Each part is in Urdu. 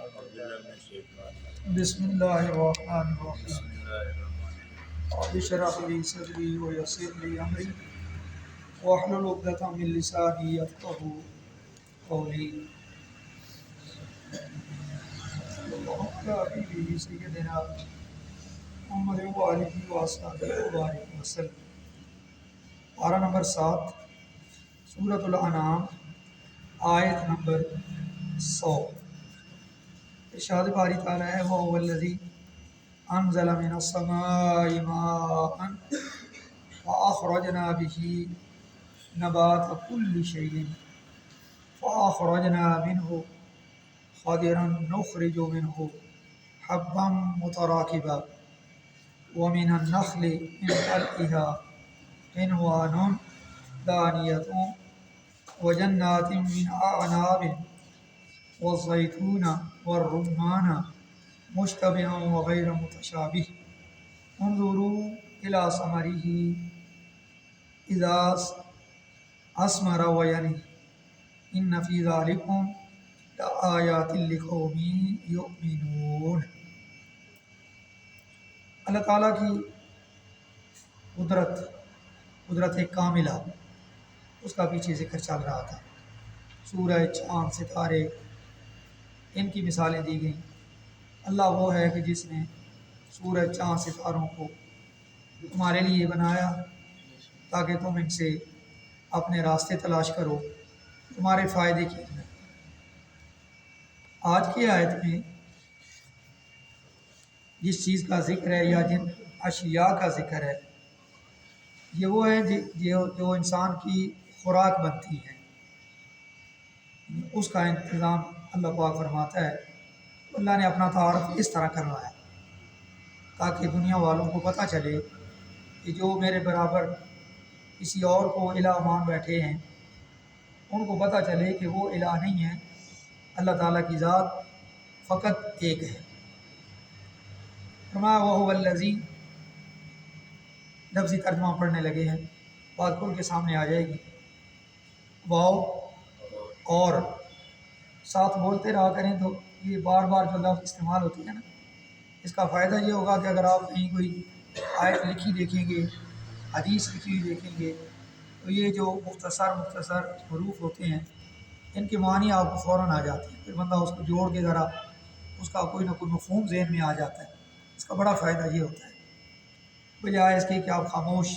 بسم اللہ الرحمن الرحیم رب اشرح لی صدری ویسر لی امری واحلل عقدۃ من لسانی یفقہوا قولی صلی اللہ علیہ حبیبہ سیدنا محمد وآلہ وصحبہ وبارک وسلم۔ پارہ نمبر 7 سورۃ الانعام آیت نمبر 100۔ ارشاد باری تعالیٰ ہے وَهُوَ الَّذِي أَنزَلَ مِنَ السَّمَاءِ مَاءً فَأَخْرَجْنَا بِهِ نَبَاتَ كُلِّ شَيْءٍ فَأَخْرَجْنَا مِنْهُ خَضِرًا نُخْرِجُ مِنْهُ حَبًّا مُتَرَاكِبًا وَمِنَ النَّخْلِ مِنْ طَلْعِهَا قِنْوَانٌ دَانِيَةٌ وَجَنَّاتٍ مِنْ أَعْنَابٍ والزیتون والرمان مشتبہا وغیر متشابہ انظروا الی ثمرہ اذا اثمر وینعی ان فی ذلکم لآیات لقوم یؤمنون۔ اللہ تعالیٰ کی قدرت کاملہ اس کا پیچھے ذکر چل رہا تھا۔ سورج، چاند، ستارے، ان کی مثالیں دی گئیں۔ اللہ وہ ہے کہ جس نے سورج، چاند، ستاروں کو تمہارے لیے بنایا تاکہ تم ان سے اپنے راستے تلاش کرو، تمہارے فائدے کے لیے۔ آج کی آیت میں جس چیز کا ذکر ہے یا جن اشیاء کا ذکر ہے یہ وہ ہے جو انسان کی خوراک بنتی ہے، اس کا انتظام اللہ پاک فرماتا ہے۔ اللہ نے اپنا تعارف اس طرح کروایا تاکہ دنیا والوں کو پتہ چلے کہ جو میرے برابر کسی اور کو الہ مان بیٹھے ہیں ان کو پتہ چلے کہ وہ الہ نہیں ہے، اللہ تعالیٰ کی ذات فقط ایک ہے۔ فرمایا وَهُوَ الَّذِي، لفظی ترجمہ پڑھنے لگے ہیں، بات کھل کے سامنے آ جائے گی۔ واو اور ساتھ بولتے رہا کریں تو یہ بار بار جو لفظ استعمال ہوتی ہے نا، اس کا فائدہ یہ ہوگا کہ اگر آپ کہیں کوئی آیت لکھی دیکھیں گے، حدیث لکھی ہوئی دیکھیں گے تو یہ جو مختصر حروف ہوتے ہیں ان کے معنی آپ کو فوراً آ جاتے ہیں، پھر بندہ اس کو جوڑ کے ذرا اس کا کوئی نہ کوئی مفہوم ذہن میں آ جاتا ہے۔ اس کا بڑا فائدہ یہ ہوتا ہے، بجائے اس کے کہ آپ خاموش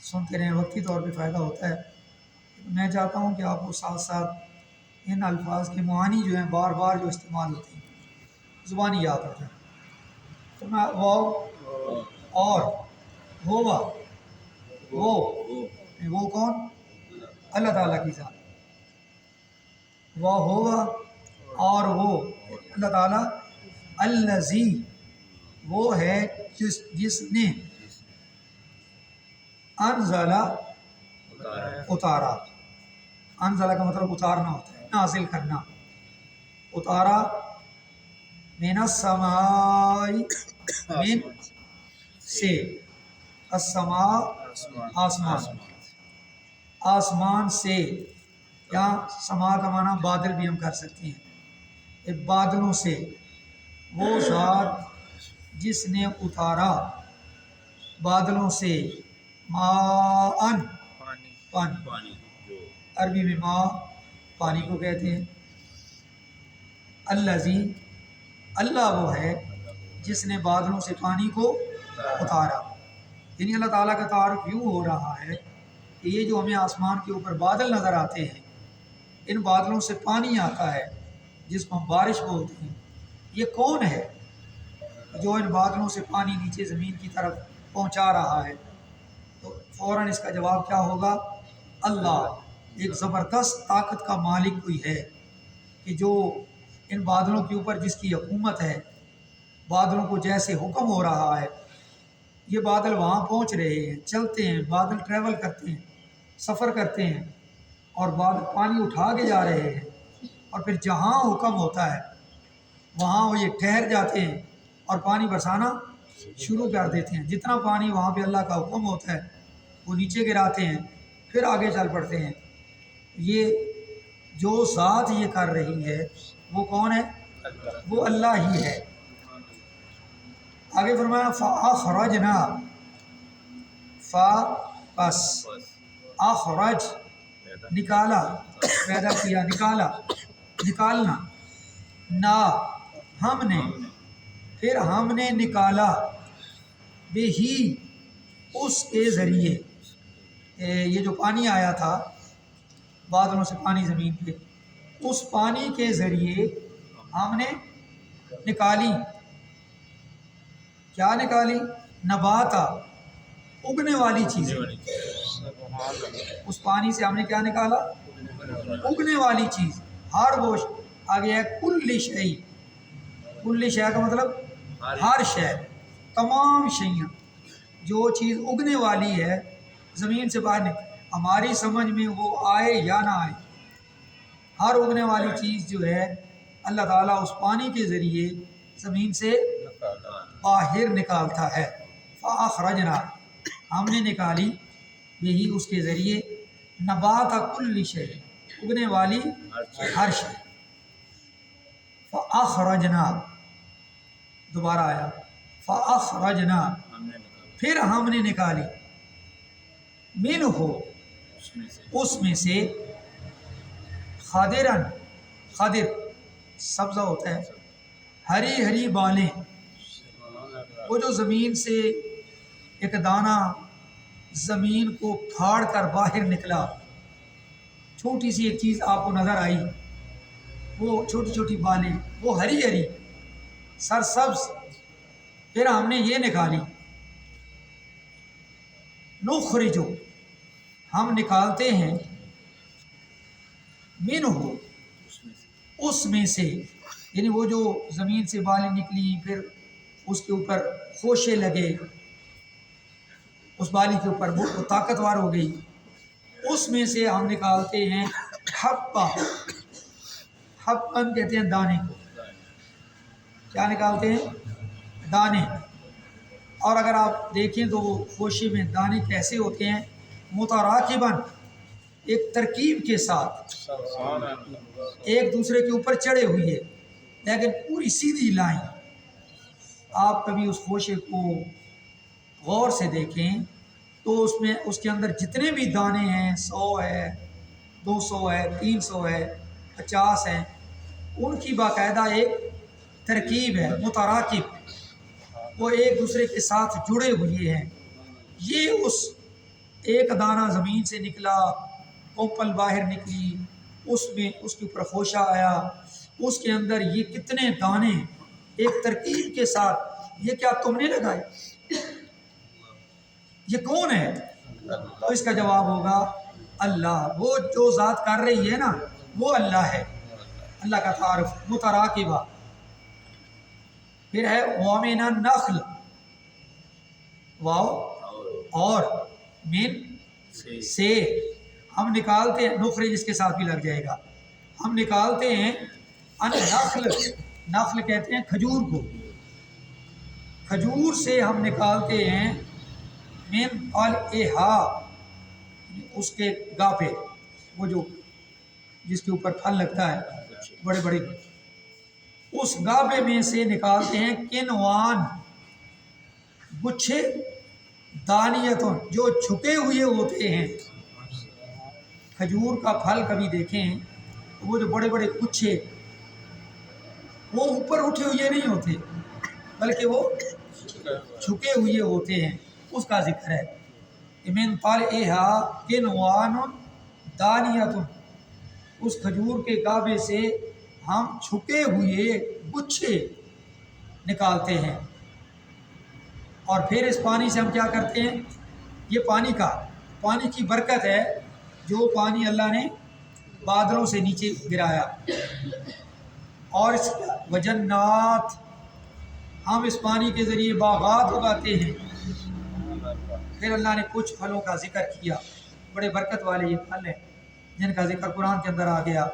سنتے رہیں، وقتی طور پہ فائدہ ہوتا ہے۔ میں چاہتا ہوں کہ آپ کو ساتھ ساتھ ان الفاظ کے معانی جو ہیں بار بار جو استعمال ہوتے ہیں زبانی یاد ہو جائے۔ تو میں واو اور ہوا، وہ کون؟ اللہ تعالیٰ کی ذات۔ ہوا اور وہ اللہ تعالیٰ، الذی وہ ہے جس نے انزلہ اتارا، انزلہ کا مطلب اتارنا ہوتا ہے، نازل کرنا، اتارا، من السماء، من سے، السماء آسمان سے، یا سما کا معنی بادل بھی ہم کر سکتے ہیں، بادلوں سے، وہ ذات جس نے اتارا بادلوں سے ماءً، پانی، عربی میں ماء پانی کو کہتے ہیں۔ الذی، اللہ وہ ہے جس نے بادلوں سے پانی کو اتارا، یعنی اللہ تعالیٰ کا تعارف یوں ہو رہا ہے کہ یہ جو ہمیں آسمان کے اوپر بادل نظر آتے ہیں، ان بادلوں سے پانی آتا ہے جس کو ہم بارش بولتے ہیں، یہ کون ہے جو ان بادلوں سے پانی نیچے زمین کی طرف پہنچا رہا ہے؟ تو فوراً اس کا جواب کیا ہوگا؟ اللہ، ایک زبردست طاقت کا مالک کوئی ہے کہ جو ان بادلوں کے اوپر جس کی حکومت ہے، بادلوں کو جیسے حکم ہو رہا ہے، یہ بادل وہاں پہنچ رہے ہیں، چلتے ہیں، بادل ٹریول کرتے ہیں، سفر کرتے ہیں، اور بادل پانی اٹھا کے جا رہے ہیں، اور پھر جہاں حکم ہوتا ہے وہاں وہ یہ ٹھہر جاتے ہیں اور پانی برسانا شروع کر دیتے ہیں۔ جتنا پانی وہاں پہ اللہ کا حکم ہوتا ہے وہ نیچے گراتے ہیں، پھر آگے چل پڑتے ہیں۔ یہ جو ذات یہ کر رہی ہے وہ کون ہے؟ وہ اللہ ہی ہے۔ آگے فرمایا فَأَخْرَجْنَا، فا پس، اخرج نکالا، پیدا کیا، نکالا، نکالنا، نا ہم نے، پھر ہم نے نکالا، بہی اس کے ذریعے، یہ جو پانی آیا تھا بادلوں سے پانی زمین پہ، اس پانی کے ذریعے ہم نے نکالی، کیا نکالی؟ نباتا، اگنے والی چیزیں۔ اس پانی سے ہم نے کیا نکالا؟ اگنے والی چیز، ہر وہ، آگے ہے کل شیء، کل شیء کا مطلب ہر شے، تمام شیئں، جو چیز اگنے والی ہے زمین سے باہر ہماری سمجھ میں وہ آئے یا نہ آئے، ہر اگنے والی چیز جو ہے اللہ تعالیٰ اس پانی کے ذریعے زمین سے باہر نکالتا ہے۔ فَأَخْرَجْنَا، ہم نے نکالی، یہی اس کے ذریعے، نبات کل شیء، اگنے والی ہر شے۔ فَأَخْرَجْنَا، دوبارہ آیا فَأَخْرَجْنَا، پھر ہم نے نکالی، منہ، اس میں سے، خضرن، خضر سبزہ ہوتا ہے، ہری ہری بالیں، وہ جو زمین سے ایک دانہ زمین کو پھاڑ کر باہر نکلا، چھوٹی سی ایک چیز آپ کو نظر آئی، وہ چھوٹی چھوٹی بالیں، وہ ہری ہری سرسبز، پھر ہم نے یہ نکالی، نخرجو، ہم نکالتے ہیں، منہ، اس میں سے، یعنی وہ جو زمین سے بالیں نکلی، پھر اس کے اوپر خوشے لگے، اس بالی کے اوپر وہ طاقتور ہو گئی، اس میں سے ہم نکالتے ہیں حبا، حبن کہتے ہیں دانے کو، کیا نکالتے ہیں؟ دانے۔ اور اگر آپ دیکھیں تو وہ خوشے میں دانے کیسے ہوتے ہیں؟ متراکباً، ایک ترکیب کے ساتھ، ایک دوسرے کے اوپر چڑھے ہوئی ہے، لیکن پوری سیدھی لائن۔ آپ کبھی اس خوشے کو غور سے دیکھیں تو اس میں، اس کے اندر جتنے بھی دانے ہیں، 100 ہے، 200 ہے، 300 ہے، 50 ہیں، ان کی باقاعدہ ایک ترکیب ہے، متراکب، وہ ایک دوسرے کے ساتھ جڑے ہوئے ہیں۔ یہ اس ایک دانہ زمین سے نکلا، پوپل باہر نکلی، اس میں اس کے اوپر خوشہ آیا، اس کے اندر یہ کتنے دانے ایک ترکیب کے ساتھ، یہ کیا تم نے لگائے؟ یہ کون ہے؟ تو اس کا جواب ہوگا اللہ، وہ جو ذات کر رہی ہے نا وہ اللہ ہے، اللہ کا تعارف، متراکبہ۔ پھر ہے وَمِنَ النَّخْلِ، واو، اور، من، سے، ہم نکالتے ہیں، نخرج اس کے ساتھ بھی لگ جائے گا، ہم نکالتے ہیں، النخل، نخل کہتے ہیں کھجور کو، کھجور سے ہم نکالتے ہیں، من طلعہا، اس کے گاپے، وہ جو جس کے اوپر پھل لگتا ہے بڑے بڑے، اس گابے میں سے نکالتے ہیں کنوان، گچھے، دانیتن، جو چھپے ہوئے ہوتے ہیں۔ کھجور کا پھل کبھی دیکھیں تو وہ جو بڑے بڑے گچھے، وہ اوپر اٹھے ہوئے نہیں ہوتے بلکہ وہ چھپے ہوئے ہوتے ہیں، اس کا ذکر ہے۔ من طلعہا کنوان دانیتن، اس کھجور کے گابے سے ہم چھپے ہوئے گچھے نکالتے ہیں، اور پھر اس پانی سے ہم کیا کرتے ہیں؟ یہ پانی کی برکت ہے، جو پانی اللہ نے بادلوں سے نیچے گرایا، اور اس وجنات، ہم اس پانی کے ذریعے باغات اگاتے ہیں۔ پھر اللہ نے کچھ پھلوں کا ذکر کیا، بڑے برکت والے یہ پھل ہیں جن کا ذکر قرآن کے اندر آ گیا۔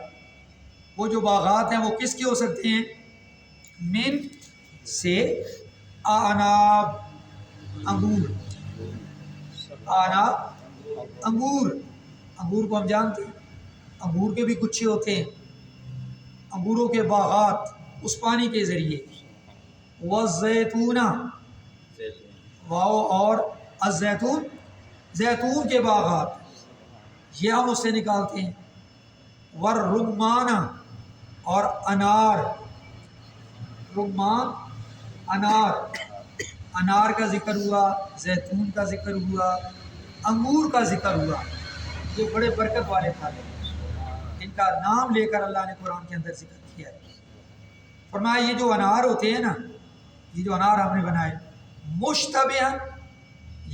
وہ جو باغات ہیں وہ کس کے ہو سکتے ہیں؟ من، سے، آناب، انگور، آناب، انگور، انگور کو ہم جانتے ہیں، انگور کے بھی گچھے ہوتے ہیں، انگوروں کے باغات، اس پانی کے ذریعے، والزیتون، واو اور الزیتون، زیتون کے باغات یہ ہم اس سے نکالتے ہیں، والرمان اور انار، رمان انار، انار کا ذکر ہوا، زیتون کا ذکر ہوا، انگور کا ذکر ہوا، یہ بڑے برکت والے پھل ہیں، ان کا نام لے کر اللہ نے قرآن کے اندر ذکر کیا ہے۔ فرمایا یہ جو انار ہوتے ہیں نا، یہ جو انار ہم نے بنائے، مشتبہ،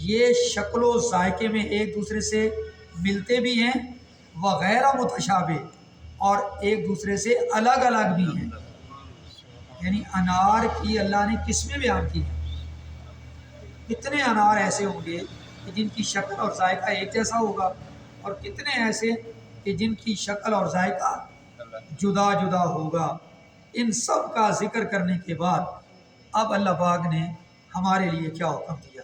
یہ شکل و ذائقے میں ایک دوسرے سے ملتے بھی ہیں، وغیر متشابہ، اور ایک دوسرے سے الگ الگ بھی ہیں۔ یعنی انار کی اللہ نے قسمیں بیان کی ہیں، کتنے انار ایسے ہوں گے کہ جن کی شکل اور ذائقہ ایک جیسا ہوگا، اور کتنے ایسے کہ جن کی شکل اور ذائقہ جدا جدا ہوگا۔ ان سب کا ذکر کرنے کے بعد اب اللہ پاک نے ہمارے لیے کیا حکم دیا،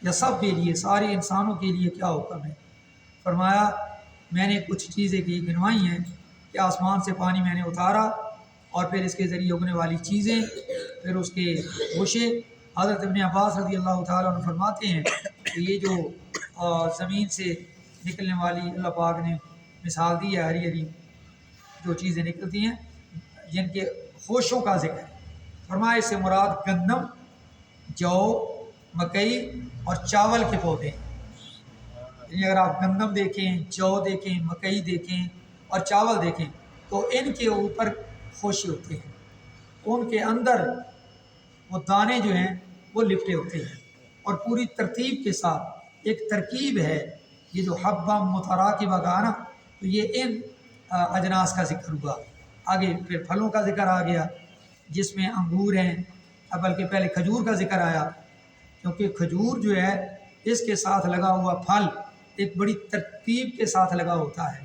یا سب کے لیے، سارے انسانوں کے لیے کیا حکم ہے؟ فرمایا میں نے کچھ چیزیں کی گنوائی ہیں کہ آسمان سے پانی میں نے اتارا، اور پھر اس کے ذریعے اگنے والی چیزیں، پھر اس کے گوشے۔ حضرت ابن عباس رضی اللہ تعالیٰ عنہ فرماتے ہیں کہ یہ جو زمین سے نکلنے والی اللہ پاک نے مثال دی ہے، ہری ہری جو چیزیں نکلتی ہیں جن کے خوشوں کا ذکر ہے، فرمایا اس سے مراد گندم، جو، مکئی اور چاول کے پودے ہیں۔ یعنی اگر آپ گندم دیکھیں، جو دیکھیں، مکئی دیکھیں اور چاول دیکھیں تو ان کے اوپر خوشے ہوتے ہیں، ان کے اندر وہ دانے جو ہیں وہ لپٹے ہوتے ہیں، اور پوری ترتیب کے ساتھ ایک ترکیب ہے۔ یہ جو حبہ متراکبہ کا نا، تو یہ ان اجناس کا ذکر ہوا۔ آگے پھر پھلوں کا ذکر آ گیا، جس میں انگور ہیں، بلکہ پہلے کھجور کا ذکر آیا، کیونکہ کھجور جو ہے اس کے ساتھ لگا ہوا پھل ایک بڑی ترتیب کے ساتھ لگا ہوتا ہے،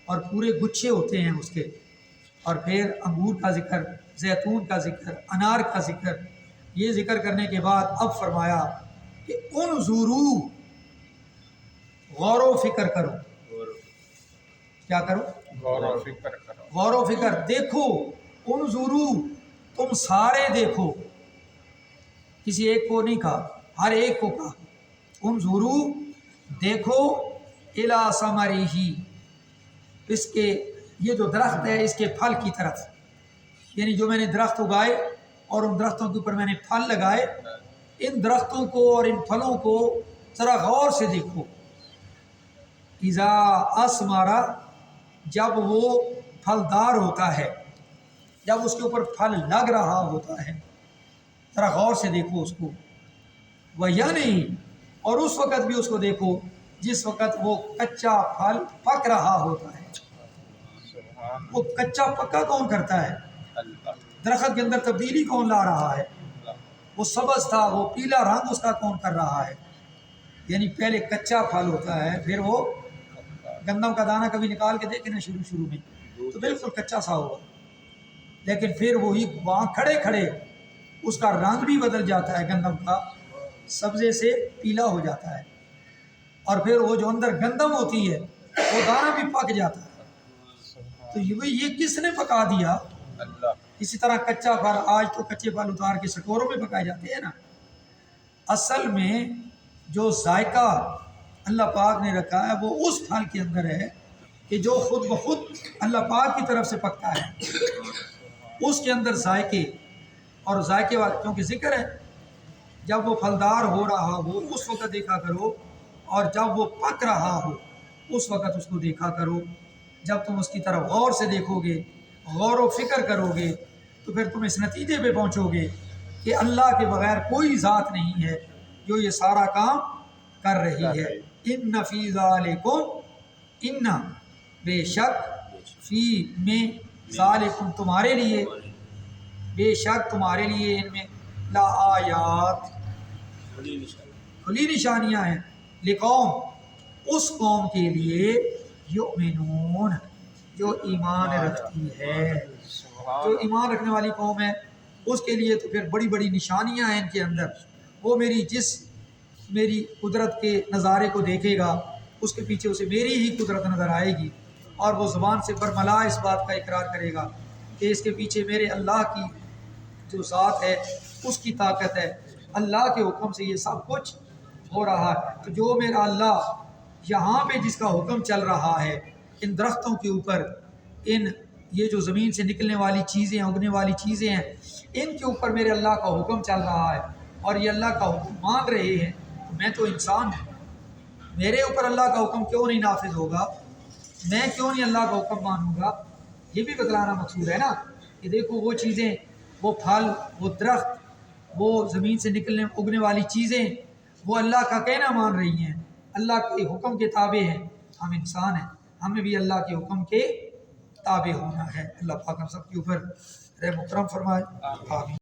اور پورے گچھے ہوتے ہیں اس کے۔ اور پھر انگور کا ذکر، زیتون کا ذکر، انار کا ذکر، یہ ذکر کرنے کے بعد اب فرمایا کہ انظروا، غور و فکر کرو۔ کیا کرو؟ غور و فکر کرو۔ غور و فکر، دیکھو، انظروا، تم سارے دیکھو، کسی ایک کو نہیں کہا، ہر ایک کو کہا، انظروا، دیکھو، الی ثمرہ، اس کے، یہ جو درخت ہے اس کے پھل کی طرف، یعنی جو میں نے درخت اگائے اور ان درختوں کے اوپر میں نے پھل لگائے، ان درختوں کو اور ان پھلوں کو ذرا غور سے دیکھو۔ اذا اثمر، جب وہ پھلدار ہوتا ہے، جب اس کے اوپر پھل لگ رہا ہوتا ہے، ذرا غور سے دیکھو اس کو۔ وَيَنْعِي، اور اس وقت بھی اس کو دیکھو جس وقت وہ کچا پھل پک رہا ہوتا ہے۔ وہ کچا پکا کون کرتا ہے؟ درخت کے اندر تبدیلی کون لا رہا ہے؟ وہ سبز تھا، وہ پیلا رنگ اس کا کون کر رہا ہے؟ یعنی پہلے کچا پھل ہوتا ہے، پھر وہ گندم کا دانہ کبھی نکال کے دیکھیں نا شروع میں تو بالکل کچا سا ہوگا، لیکن پھر وہی وہاں کھڑے کھڑے اس کا رنگ بھی بدل جاتا ہے، گندم کا سبزے سے پیلا ہو جاتا ہے، اور پھر وہ جو اندر گندم ہوتی ہے وہ دانہ بھی پک جاتا ہے۔ تو یہ کس نے پکا دیا؟ اسی طرح کچا پھل، آج تو کچے پھل اتار کے سٹوروں میں پکائے جاتے ہیں نا، اصل میں جو ذائقہ اللہ پاک نے رکھا ہے وہ اس پھل کے اندر ہے کہ جو خود بخود اللہ پاک کی طرف سے پکتا ہے، اس کے اندر ذائقے اور ذائقے والا، کیونکہ ذکر ہے جب وہ پھلدار ہو رہا ہو اس وقت دیکھا کرو، اور جب وہ پک رہا ہو اس وقت اس کو دیکھا کرو۔ جب تم اس کی طرف غور سے دیکھو گے، غور و فکر کرو گے، تو پھر تم اس نتیجے پہ پہنچو گے کہ اللہ کے بغیر کوئی ذات نہیں ہے جو یہ سارا کام کر رہی ہے۔ ان فی ذالکم، ان، بے شک، فی، میں، ذالکم، تمہارے لیے، بے شک تمہارے لیے ان میں، لا آیات، کھلی نشانیاں ہیں، لقوم، اس قوم کے لیے، یؤمنون، جو ایمان رکھتی ہے، جو ایمان رکھنے والی قوم ہے اس کے لیے تو پھر بڑی بڑی نشانیاں ہیں ان کے اندر۔ وہ میری قدرت کے نظارے کو دیکھے گا، اس کے پیچھے اسے میری ہی قدرت نظر آئے گی، اور وہ زبان سے برملا اس بات کا اقرار کرے گا کہ اس کے پیچھے میرے اللہ کی جو ذات ہے اس کی طاقت ہے، اللہ کے حکم سے یہ سب کچھ ہو رہا ہے۔ تو جو میرا اللہ یہاں پہ جس کا حکم چل رہا ہے، ان درختوں کے اوپر، ان یہ جو زمین سے نکلنے والی چیزیں، اگنے والی چیزیں ہیں، ان کے اوپر میرے اللہ کا حکم چل رہا ہے اور یہ اللہ کا حکم مان رہے ہیں، تو میں تو انسان ہوں، میرے اوپر اللہ کا حکم کیوں نہیں نافذ ہوگا؟ میں کیوں نہیں اللہ کا حکم مانوں گا؟ یہ بھی بتلانا مقصود ہے نا کہ دیکھو وہ چیزیں، وہ پھل، وہ درخت، وہ زمین سے نکلنے اگنے والی چیزیں، وہ اللہ کا کہنا مان رہی ہیں، اللہ کے حکم کے تابع ہیں۔ ہم انسان ہیں، ہمیں بھی اللہ کے حکم کے تابع ہونا ہے۔ اللہ پاک ہم سب کے اوپر رحم و کرم فرمائے، آمین۔